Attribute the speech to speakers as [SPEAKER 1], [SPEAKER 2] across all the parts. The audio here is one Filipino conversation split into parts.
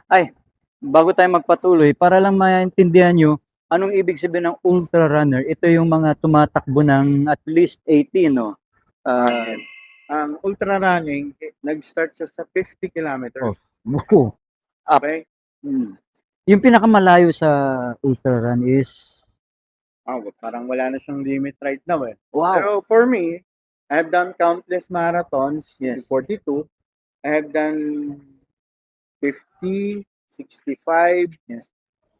[SPEAKER 1] Ay, bago tayo magpatuloy, para lang maintindihan nyo, anong ibig sabihin ng ultra runner? Ito yung mga tumatakbo ng at least 80, no? Ah,
[SPEAKER 2] Ang ultra running, nag-start siya sa 50
[SPEAKER 1] oh,
[SPEAKER 2] kilometers.
[SPEAKER 1] buko. Up.
[SPEAKER 2] Okay?
[SPEAKER 1] Yung pinakamalayo sa ultra run is,
[SPEAKER 2] Parang wala na siyang limit right now eh.
[SPEAKER 1] wow,
[SPEAKER 2] Pero for me, I have done countless marathons,
[SPEAKER 1] yes.
[SPEAKER 2] 42. I have done 50, 65,
[SPEAKER 1] Yes.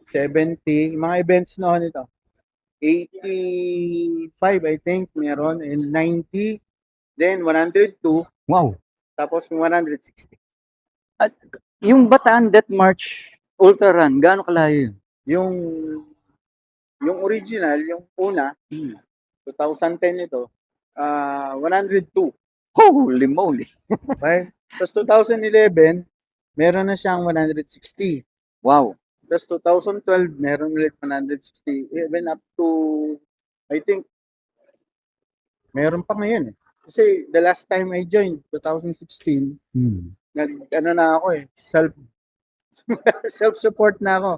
[SPEAKER 2] 70. Mga events noon ito. 85, I think, meron. And 90. Then 102.
[SPEAKER 1] Wow.
[SPEAKER 2] Tapos 160.
[SPEAKER 1] At yung Bataan Death March Ultra Run, gaano kalayo yun?
[SPEAKER 2] Yung yung original, yung una, 2010 ito, 102.
[SPEAKER 1] Holy moly.
[SPEAKER 2] Okay? Tapos 2011, meron na siyang 160.
[SPEAKER 1] Wow.
[SPEAKER 2] Tapos 2012, meron ulit 160. Even up to, I think, meron pa ngayon eh. Kasi the last time I joined, 2016,
[SPEAKER 1] Hmm.
[SPEAKER 2] ano na ako eh, self-support na ako.